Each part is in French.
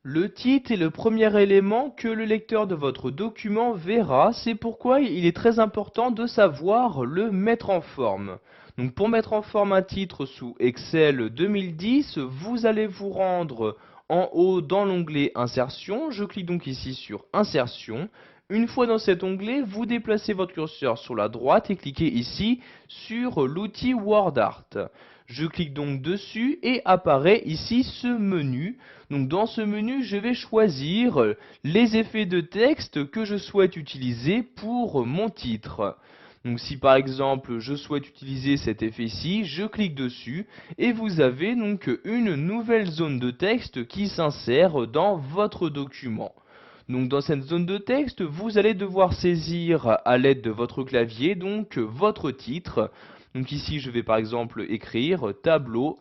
Le titre est le premier élément que le lecteur de votre document verra, c'est pourquoi il est très important de savoir le mettre en forme. Donc pour mettre en forme un titre sous Excel 2010, vous allez vous rendre en haut dans l'onglet Insertion. Je clique donc ici sur Insertion. Une fois dans cet onglet, vous déplacez votre curseur sur la droite et cliquez ici sur l'outil WordArt. Je clique donc dessus et apparaît ici ce menu. Donc dans ce menu, je vais choisir les effets de texte que je souhaite utiliser pour mon titre. Donc si par exemple je souhaite utiliser cet effet-ci, je clique dessus et vous avez donc une nouvelle zone de texte qui s'insère dans votre document. Donc dans cette zone de texte, vous allez devoir saisir à l'aide de votre clavier donc votre titre. Donc ici, je vais par exemple écrire tableau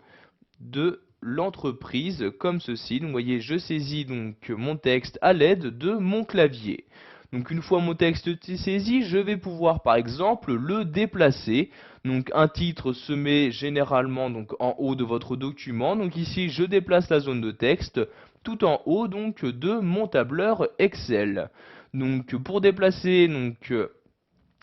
de l'entreprise comme ceci. Donc vous voyez, je saisis donc mon texte à l'aide de mon clavier. Donc une fois mon texte saisi, je vais pouvoir par exemple le déplacer. Donc un titre se met généralement donc en haut de votre document. Donc ici, je déplace la zone de texte tout en haut donc de mon tableur Excel. Donc pour déplacer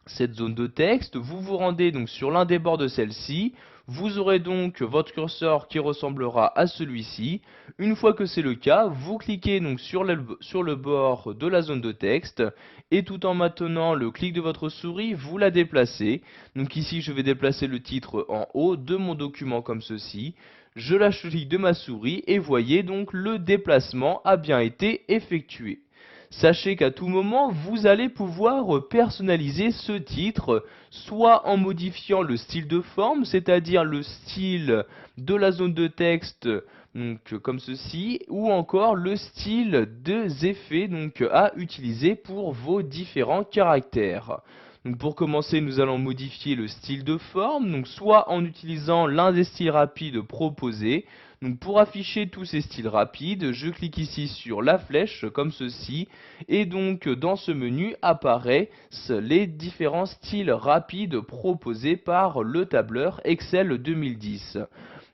cette zone de texte, vous vous rendez donc sur l'un des bords de celle-ci, vous aurez donc votre curseur qui ressemblera à celui-ci. Une fois que c'est le cas, vous cliquez donc sur le bord de la zone de texte et tout en maintenant le clic de votre souris, vous la déplacez. Donc ici, je vais déplacer le titre en haut de mon document comme ceci. Je lâche le clic de ma souris et voyez donc le déplacement a bien été effectué. Sachez qu'à tout moment, vous allez pouvoir personnaliser ce titre, soit en modifiant le style de forme, c'est-à-dire le style de la zone de texte, donc comme ceci, ou encore le style des effets donc, à utiliser pour vos différents caractères. Donc pour commencer, nous allons modifier le style de forme, donc soit en utilisant l'un des styles rapides proposés. Donc pour afficher tous ces styles rapides, je clique ici sur la flèche comme ceci et donc dans ce menu apparaissent les différents styles rapides proposés par le tableur Excel 2010.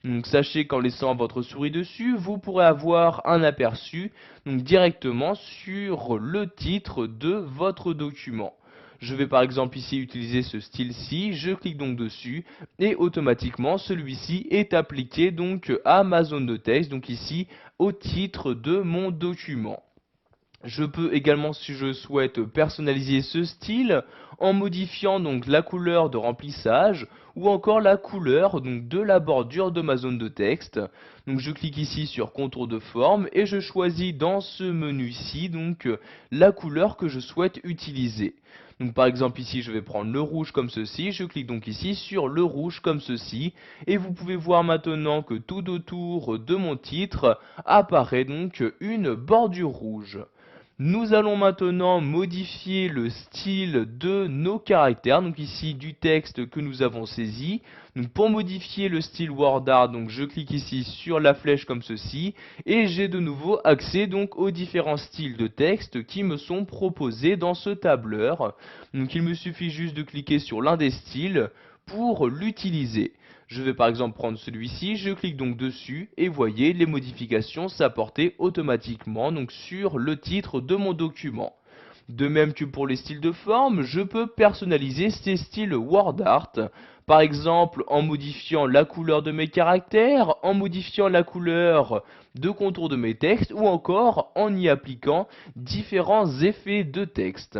Donc sachez qu'en laissant votre souris dessus, vous pourrez avoir un aperçu donc directement sur le titre de votre document. Je vais par exemple ici utiliser ce style-ci, je clique donc dessus et automatiquement celui-ci est appliqué donc à ma zone de texte, donc ici au titre de mon document. Je peux également, si je souhaite, personnaliser ce style en modifiant donc la couleur de remplissage ou encore la couleur donc de la bordure de ma zone de texte. Donc je clique ici sur contour de forme et je choisis dans ce menu-ci donc la couleur que je souhaite utiliser. Donc par exemple ici je vais prendre le rouge comme ceci, je clique donc ici sur le rouge comme ceci et vous pouvez voir maintenant que tout autour de mon titre apparaît donc une bordure rouge. Nous allons maintenant modifier le style de nos caractères, donc ici du texte que nous avons saisi. Donc pour modifier le style WordArt, donc je clique ici sur la flèche comme ceci et j'ai de nouveau accès donc aux différents styles de texte qui me sont proposés dans ce tableur. Donc il me suffit juste de cliquer sur l'un des styles pour l'utiliser. Je vais par exemple prendre celui-ci, je clique donc dessus et voyez les modifications s'apporter automatiquement donc sur le titre de mon document. De même que pour les styles de forme, je peux personnaliser ces styles WordArt, par exemple en modifiant la couleur de mes caractères, en modifiant la couleur de contour de mes textes ou encore en y appliquant différents effets de texte.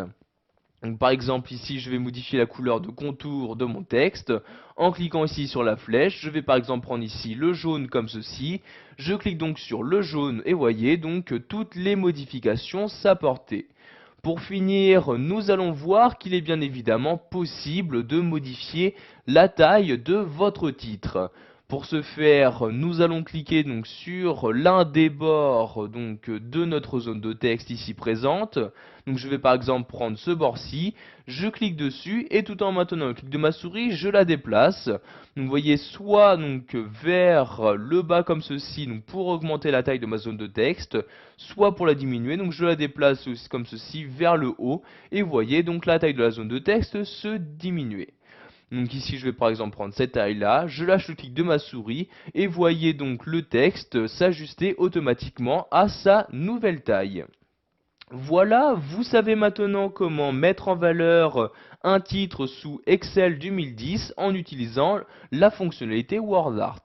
Donc, par exemple ici je vais modifier la couleur de contour de mon texte en cliquant ici sur la flèche. Je vais par exemple prendre ici le jaune comme ceci. Je clique donc sur le jaune et voyez donc toutes les modifications s'apporter. Pour finir, nous allons voir qu'il est bien évidemment possible de modifier la taille de votre titre. Pour ce faire, nous allons cliquer donc sur l'un des bords donc de notre zone de texte ici présente. Donc je vais par exemple prendre ce bord-ci, je clique dessus et tout en maintenant le clic de ma souris, je la déplace. Donc vous voyez soit donc vers le bas comme ceci, donc pour augmenter la taille de ma zone de texte, soit pour la diminuer. Donc je la déplace aussi comme ceci vers le haut et vous voyez donc la taille de la zone de texte se diminuer. Donc ici, je vais par exemple prendre cette taille-là, je lâche le clic de ma souris et voyez donc le texte s'ajuster automatiquement à sa nouvelle taille. Voilà, vous savez maintenant comment mettre en valeur un titre sous Excel 2010 en utilisant la fonctionnalité WordArt.